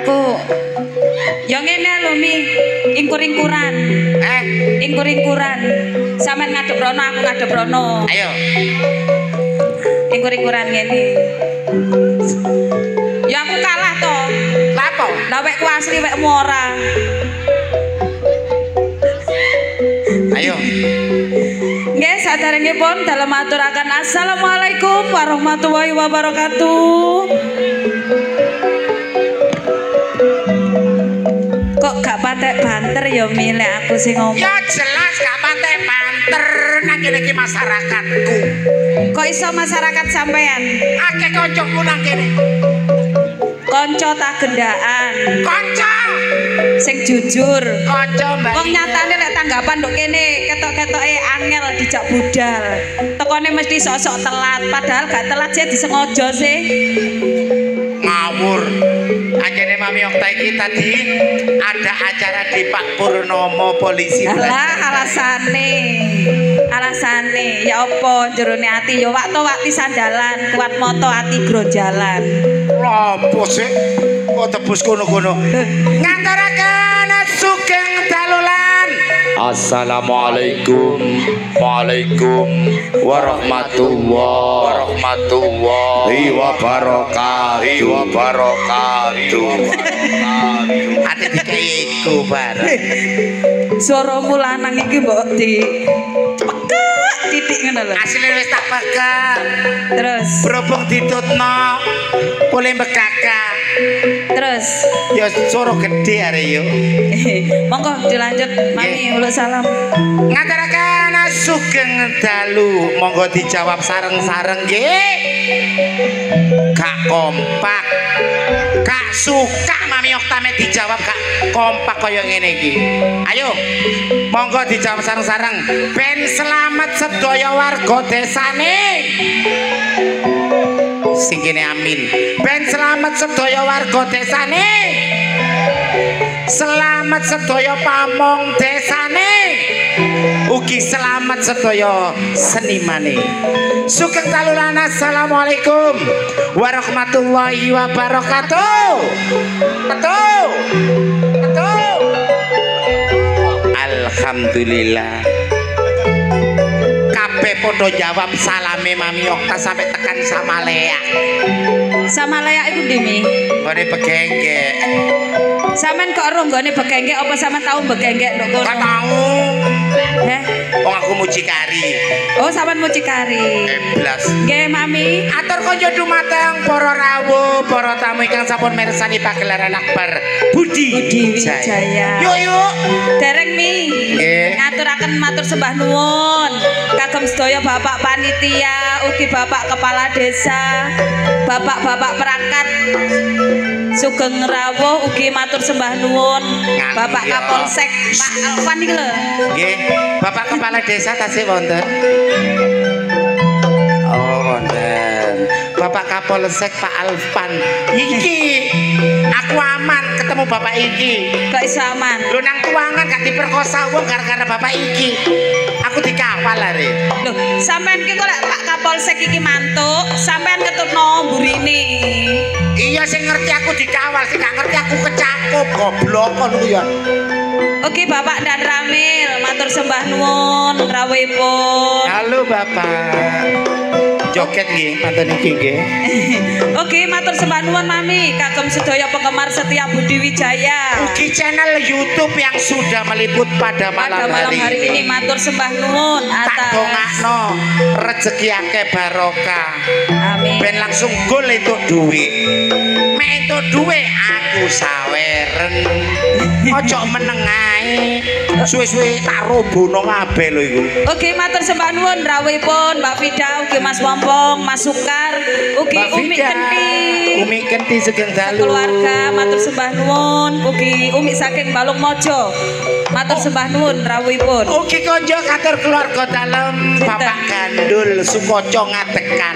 Bu. Ya ngene lho Mi, ingkur-ingkuran. Ingkur-ingkuran. Sampeyan ngadep rono, aku ngadep rono. Ayo. Ingkur-ingkuran ngene. Ya aku kalah to. Lapo? Lah wekku asli wekmu ora. Ayo. Nggih, saderengipun dalem aturaken assalamualaikum warahmatullahi wabarakatuh. Kok gak patek banter ya milih aku sing ngomong. Ya jelas gak patek banter nang kene iki masyarakatku. Kok iso masyarakat sampean? Akeh kancaku nang kene. Kanca tak gendaan. Kanca Sing jujur. kanca Mbak. Wong nyatane lek tanggapan nduk kene ketok-ketoke angel dijak budal. Tekone mesti sosok telat, padahal gak telat sih disengaja sih. Ngawur. Akhirnya Mami Okta iki tadi ada acara di Pak Purnomo polisi. Alah alasane ya apa jerone ati ya waktu sandalan kuat moto ati grojalan. Apa sih? Kok tebus kono-kono? Ngantaraken sugeng dalulan. Assalamualaikum. Waalaikum warahmatullahi wabarakatuh. Ate dikaiku bareng. Suaramu lanang iki mbok di pekak titik ngono lho. Asline wis tak pekak. Terus Berhubung ditutno boleh bekaka. terus Ya suara gede are yo. monggo dilanjut Mami uluk salam. Ngaturaken sugeng dalu, monggo dijawab sareng-sareng nggih. Gak kompak. Gak suka Mami Okta me dijawab gak kompak kaya ngene iki. Ayo. Monggo dijawab sareng-sareng. Ben selamat sedaya warga desane. Sing kene amin. Ben selamat sedaya warga desane. Selamat sedaya pamong desane. Ugi selamat sedaya senimane. Sugeng dalulan assalamualaikum warahmatullahi wabarakatuh. Alhamdulillah. Kabeh padha jawab salame Mami Okta sampai tekan Samalaya. Samalaya iku ndi Mi? Ngene begenggek. Sampean kok ora nggone begenggek apa sampean tau begenggek nduk kono? Gak tahu. Heh. Wong aku mucikari. Oh, sampean mucikari. Eblas. Nggih, Mami. Atur konco dumateng para rawuh, para tamu ingkang sampun mirsani pagelaran akbar Budi Wijaya. Yuk. Dereng Mi. Nggih. Ngaturaken matur sembah nuwun kagem sedaya Bapak panitia, ugi Bapak kepala desa, Bapak-bapak perangkat sugeng rawuh ugi matur sembah nuwun Bapak Kapolsek Pak Alvan iki lho. Nggih, Bapak kepala desa tasih wonten. Oh, wonten. Bapak Kapolsek Pak Alvan. Iki aku aman ketemu Bapak iki. Kok iso aman? Lho nang tuangan gak diperkosa wong gara-gara Bapak iki. Aku dikawal are. Lho, sampean ki kok lek Pak Kapolsek iki mantuk, sampean ketutno mburine. Iya sing ngerti aku dikawal, sing gak ngerti aku kecakup goblok ngono ya. Oke Bapak dan Ramil, matur sembah nuwun rawuhipun. Halo Bapak. Joget nggih, manten iki nggih. Oke, matur sembah nuwun Mami kagem sedaya penggemar setia Budi Wijaya. Ugi channel YouTube yang sudah meliput pada malam hari ini matur sembah nuwun tak atas dongakno rezeki akeh barokah. Amin. Ben langsung gol entuk duit. Mek entuk duit aku saweren. Ojo meneng ae. Suwe-suwe tak robono kabeh lho iku. Oke, matur sembah nuwun rawuhipun Mbak Fida ugi Mas Wompong, Mas Sukar, ugi Umi Kenti. Umi Kenti sugeng dalu. Keluarga matur sembah nuwun ugi Umi saking Balung Mojo. Matur sembah nuwun rawuhipun. Ugi konjo katur keluarga dalem Bapak Gandul Sukoco ngatekan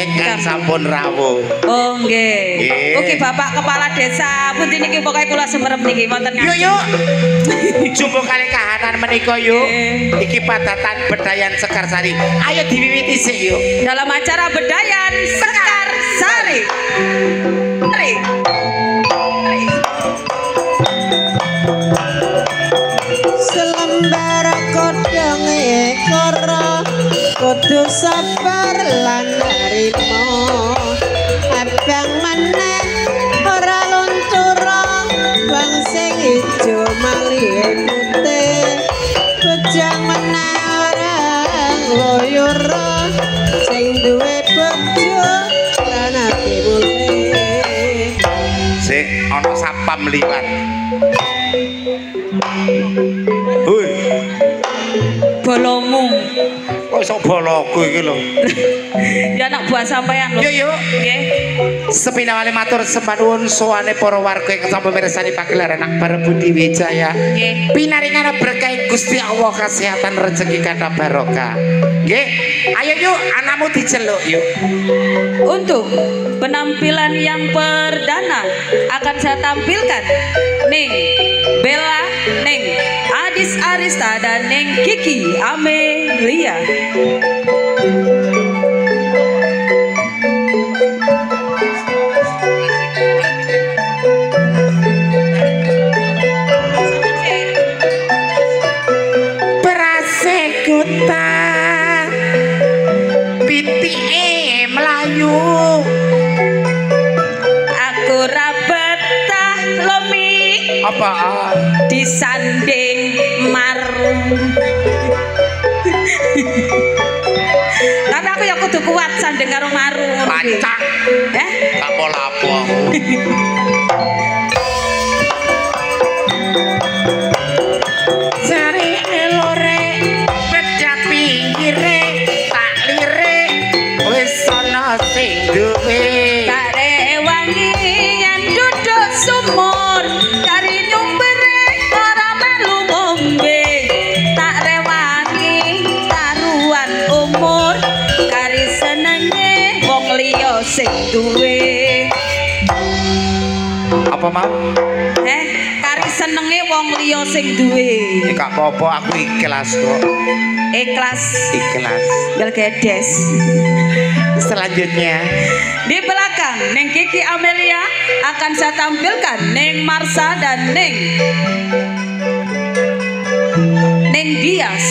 ingkang sampun rawuh. Oh nggih. Nggih. Ugi Bapak Kepala Desa pundi niki pokoke kula semerep niki wonten Yuk. Jumbo kali kahanan menika yuk. Iki padatan Bedayan Sekarsari. Ayo diwiwiti sik yuk. dalam acara Bedayan Sekarsari. Sari. sabar lan rimo abang meneh ora luncura bang sing ijo malih putih bejang meneh ora loyor sing duwe bojo lan ati mulih sik ana sapam liwat hoi bolomu kok iso boloku iki lho ya anak buah sampean lho yo nggih sepinawale matur sembah nuwun sowane para warga ingkang sampun mirsani pagelaran Akbar Budi Wijaya nggih pinaringan berkah Gusti Allah kesehatan rezeki kata barokah nggih ayo yuk anakmu diceluk yuk untuk penampilan yang perdana akan saya tampilkan Ning Bella, Ning Adis Arista dan Ning Kiki Amelia. Prasekuta pitike melayu Aku ra betah lomi apaan disanding marung. Tapi aku ya kudu kuat sanding karo marung ngono kuwi. pacak gak pola-apa sari elore pecah pinggire tak lirik wis ana sing duwe Tak rewangi yen duduk sumur kari nyumbere ora melu ngombe. Tak rewangi taruhan umur kari senenge wong liya sing duwe. apa mau Kari senenge wong liya sing duwe. gak apa-apa aku ikhlas kok Ikhlas ikhlas belgedes. selanjutnya Di belakang Neng Kiki Amelia akan saya tampilkan Neng Marsa dan Neng Dias.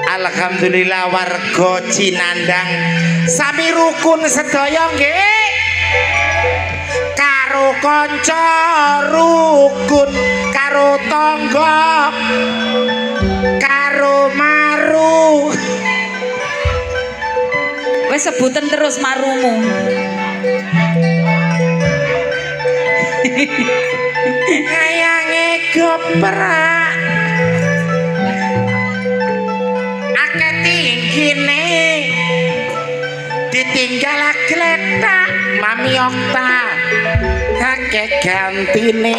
alhamdulillah warga Cinandang sami rukun sedaya nggih karo kanca rukun karo tangga karo maru Wes sebutan terus marumu. ngayange goprak akeh tinggine ditinggal gletak Mami Okta akeh gantine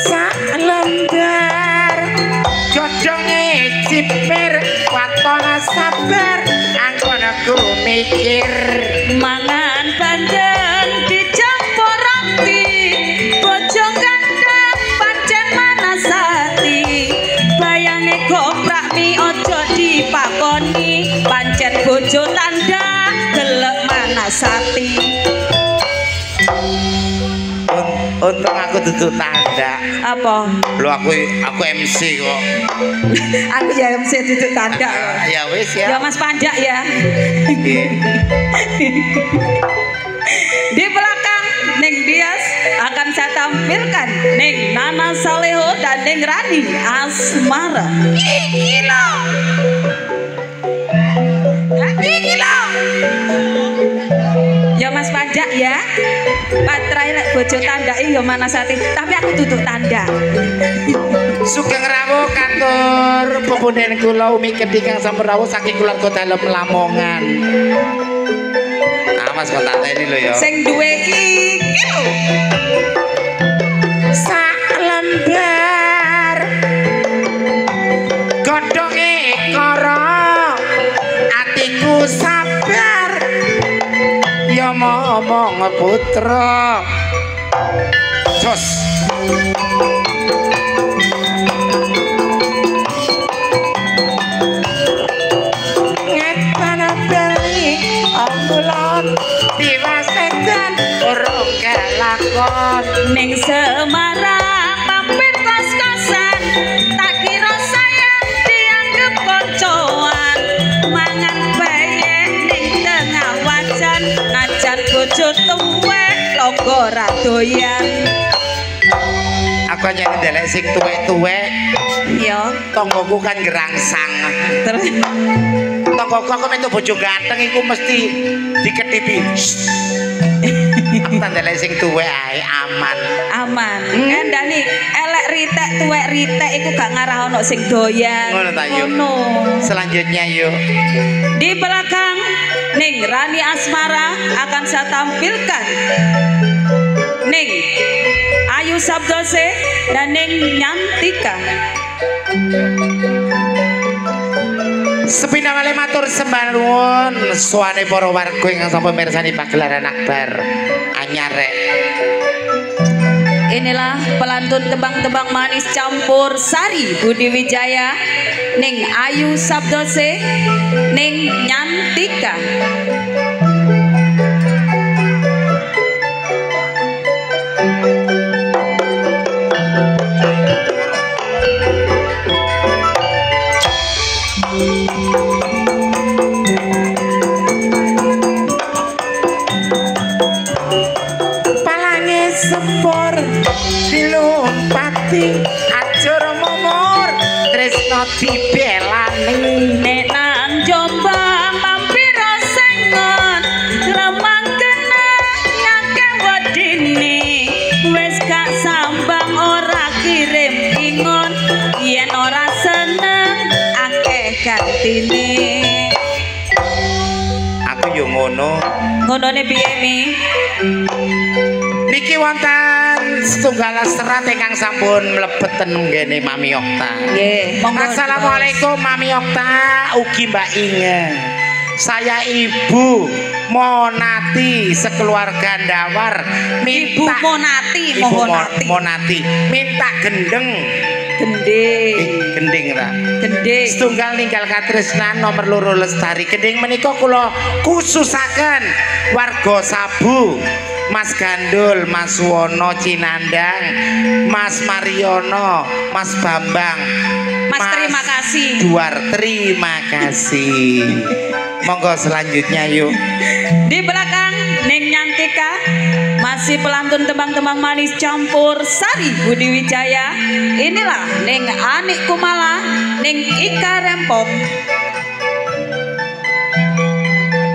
sak lembar godhonge ciper watona sabar angkon aku mikir Mangan bandeng dicampur roti bojo gandeng pancen manasati bayange goprak mi ojo dipakoni pancen bojo tanda gelek manasati. untung aku duduk tanda Apa? lu aku MC kok Aku ya MC duduk tanda kok. ya wis Ya ya Mas Panjak ya. Nggih. Di belakang Neng Dias akan saya tampilkan Neng Nana Saleho dan Neng Rani Asmara. Gila. Gila. Ya Mas Panjak ya. Patrai lek bojo tandai ya manasati, tapi aku duduk tanda. Sugeng rawuh kantor pepunden kula Umi Kedhi kang sampun rawuh saking keluarga dalem Lamongan. Awas kok tak teni lho ya. Sing duwe iki lho. Sak lembar godhonge kara atiku sabar ya momong putra jos ngetana beli ambulan diwaset tuwek longgo ra doyan. Aku aja ndelek sing tuwek-tuwek. Iya, Tonggoku kan gerangsang. terus Tonggoku aku metu bojo ganteng iku mesti diketipi. Aku ndelek sing tuwek ae aman. aman. Endani elek ritek tuwek ritek iku gak ngarah ono sing doyan. Ngono ta, Yu? Ngono. Selanjutnya yuk. Di belakang Ning Rani Asmara akan saya tampilkan Ning Ayu Sabdose dan Ning Nyantika. Sepindah malih matur sembah nuwun suwane para warga ingkang sampun mirsani pagelaran akbar anyar rek. Inilah pelantun tebang-tebang manis campur sari Budi Wijaya, Ning Ayu Sabdose, Ning Nyantika. Palange sepur dilumpati ajur momor tresno dibelani. Nek nang Jombang mampir sengon remang kena nyake wedine wis gak sambang ora kirim ingon yen ora seneng akeh gantine. Aku yo ngono. Ngonone piye Mi? Niki wonten setunggal serat ingkang sampun mlebet ten nggene Mami Okta. Nggih, monggo. Assalamualaikum Mami Okta, ugi Mbak Inge. Saya Ibu Monati sekeluarga Ndawar Ibu minta Monati, Ibu Monati. Monati minta gendeng. Gending. Gending ra. Gending. Setunggal ninggal katresnan nomor loro Lestari. Gending menika kula khususaken warga Sabu. Mas Gandul, Mas Wono Cinandang, Mas Mariono, Mas Bambang, Mas terima kasih. Duar, terima kasih. Monggo selanjutnya yuk. Di belakang Ning Nyantika masih pelantun tembang-tembang manis campur sari Budi Wijaya. Inilah Ning Anik Kumala, Ning Ika Rempong.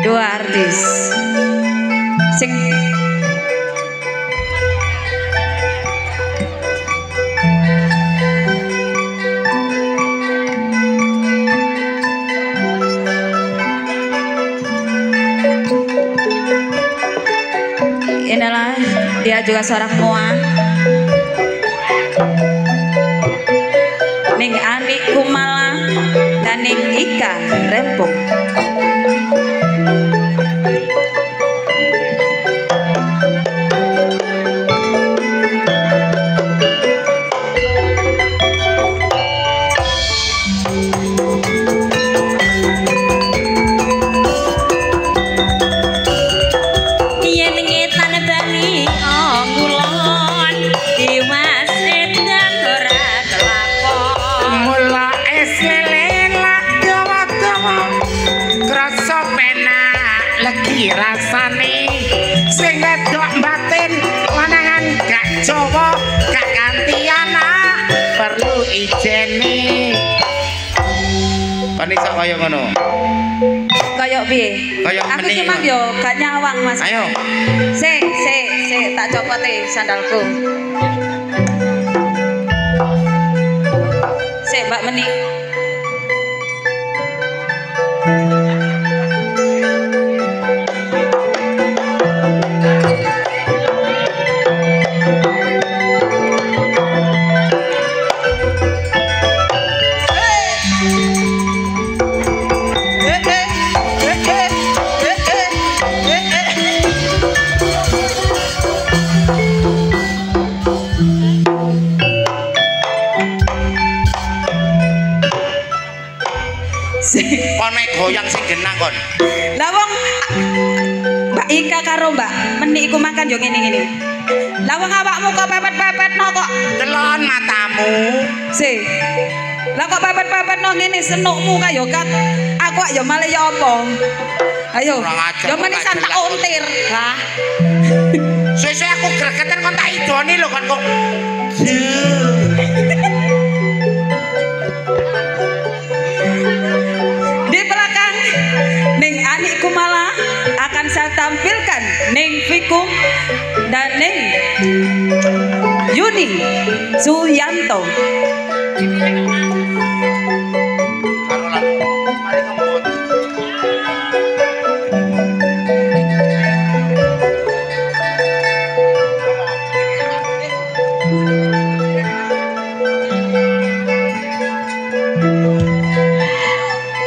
Dua artis sing inilah dia juga seorang Moa. Ning Anik Kumala dan Ning Ika Rempong. Rasane sing wedok batin lanangan gak Jawa gak gantian perlu ijene. Panik kaya ngono. Kayak piye? Kayak Aku meni. ki mang yo gak nyawang Mas. Ayo. Sik tak copote sandalku. Sik Mbak Meni. Kon mek goyang sing genah kon. Lah wong Mbak Ika karo Mbak Meni iku makan yo ngene-ngene. Lah wong awakmu kok pepet-pepetno kok. Delon matamu. Si. Lah kok pepet-pepetno ngene senukmu kaya kat. Aku yo malah ya apa? Ayo. Yo menisan tak ontir. Lah. Suwe-suwe aku gregetan kon tak idoni lho kon kok. Di belakang ning anikku malah akan saya tampilkan ning Vikum dan ning Yuni Suyanto.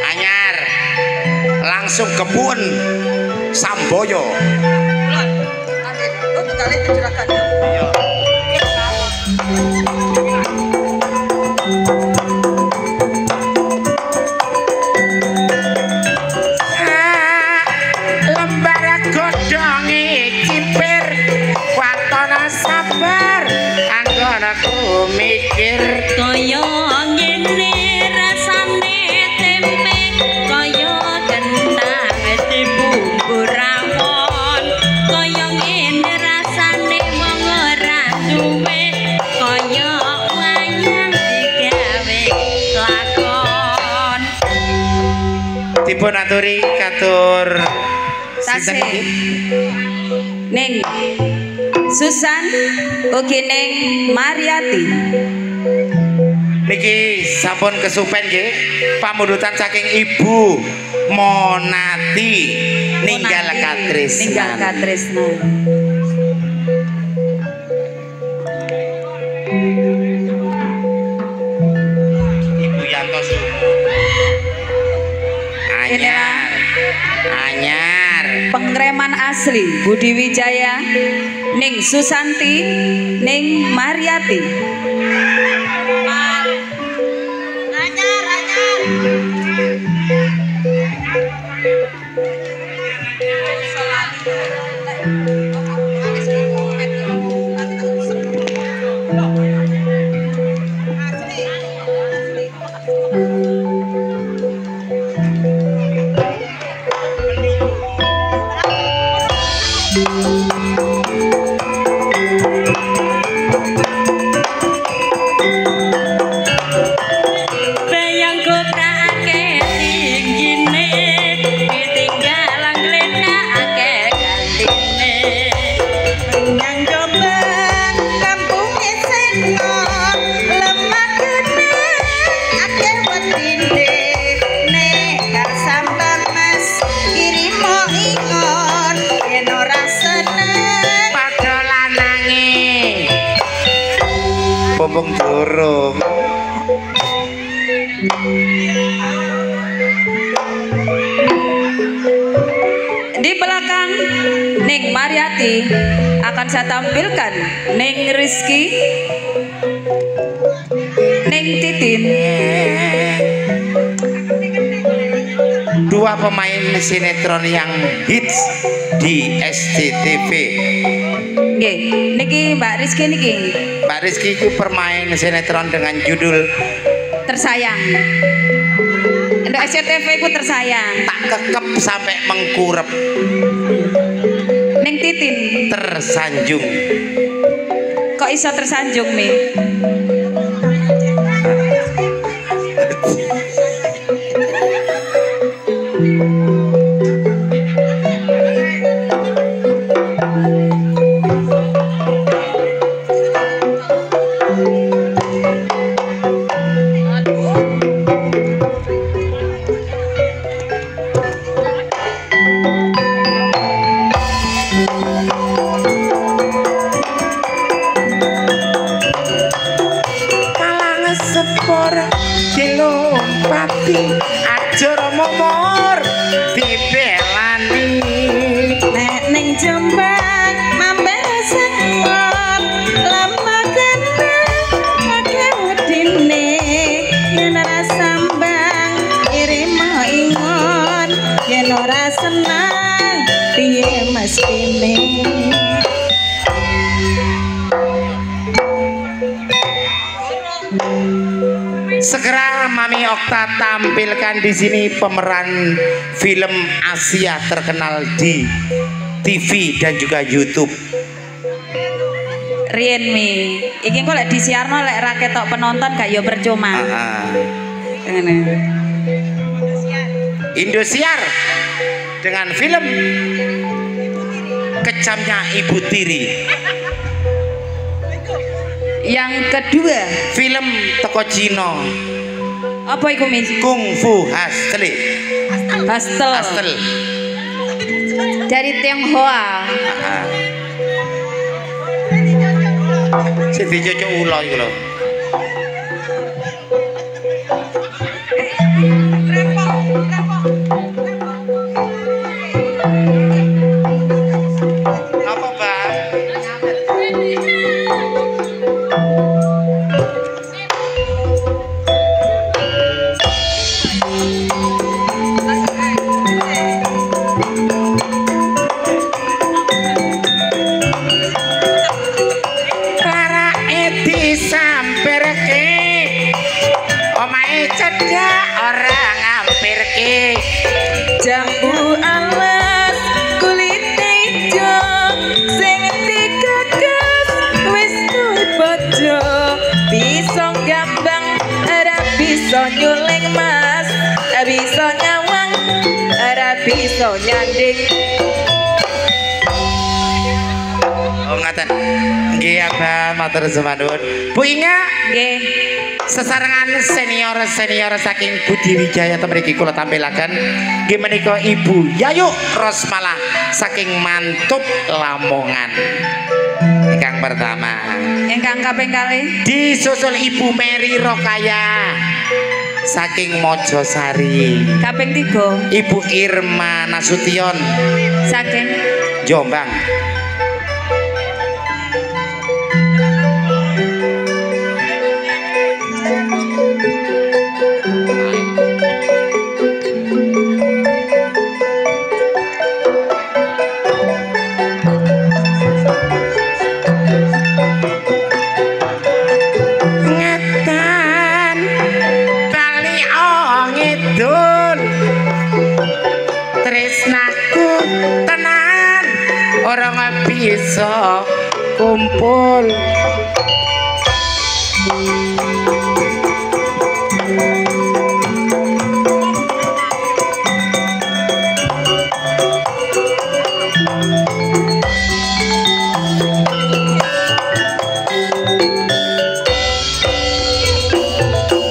Anyar langsung kebun Samboyo. Lembar godhonge cipir watona sabar anggonaku mikir Kaya ngene rasane tempe kaya kentang dibumbu rawon kaya ngene rasane wong ora duwe kaya wayang digawe lakon. dipun aturi katur Tasih ning Susan ugi ning Mariati. niki sampun kesupen nggih pamundutan saking Ibu Monati ninggal katresnan. Ninggal katresnan. Ibu Yanto Sumo. Anyar Pengreman asli Budi Wijaya ning Susanti ning Mariati. Bombong durung. Di belakang ning Mariati akan saya tampilkan ning Rizky, ning Titin. Dua pemain sinetron yang hits di SCTV. Nggih, niki Mbak Rizky niki. Mbak Rizky itu pemain sinetron dengan judul Tersayang. Untuk SCTV ku Tersayang. Tak kekep sampai mengkurep. Ning Titin. Tersanjung. Kok iso tersanjung Mi? Dilompati ajara momor dibelani Nek ning Jombang mambel sekop lama gendeng ake wedine yen ora sambang irimo ingon yen ora senang piye mestine. Segera Mami Okta tampilkan di sini pemeran film Asia terkenal di TV dan juga YouTube. Rien mi, iki kok lek disiarno lek ra ketok penonton gak yo percuma. Ngene. Indosiar dengan film Kejamnya Ibu Tiri. Yang kedua, film teko Cina. apa iku Mis? Kung Fu Hustle. Hustle. Dari Tionghoa. Sing dicocok ula iku lho. Apa, Bang? Cedak orang ngampirke Jambu alas kulit ijo sing dikekas wis duwe bojo bisa gambang ora bisa nyuling mas bisa nyawang ora bisa nyanding. Oh ngaten nggih Abah matur nuwun Bu Inga Nggih. Sesarengan senior saking Budi Wijaya mriki kula tampilaken nggih menika Ibu Yayu Rosmala saking Mantup Lamongan. Ingkang pertama. Ingkang kaping kalih Disusul Ibu Mary Rokaya saking Mojosari. kaping 3 Ibu Irma Nasution saking Jombang. Orang bisa kumpul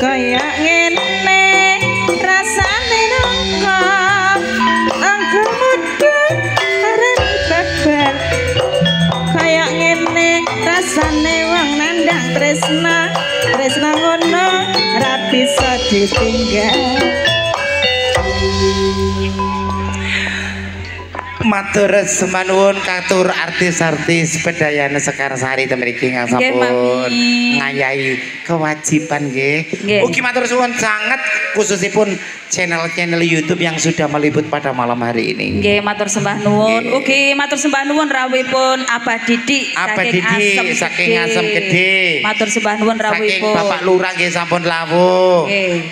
kayak ngene rasane nongko aku mudeng arep babar kayak ngene rasane wong nandang tresna ngono ora bisa ditinggal. Matur semanuwun katur artis-artis Pedayana Sekarsari mriki sampun ngayahi kewajiban nggih. Ugi matur suwun sanget khususipun channel-channel YouTube yang sudah meliput pada malam hari ini. Nggih matur sembah nuwun. Ugi matur sembah nuwun rawuhipun Abah Didik saking Asem Gede. Matur sembah nuwun rawuhipun Saking Bapak Lurah nggih sampun lawuh. Nggih.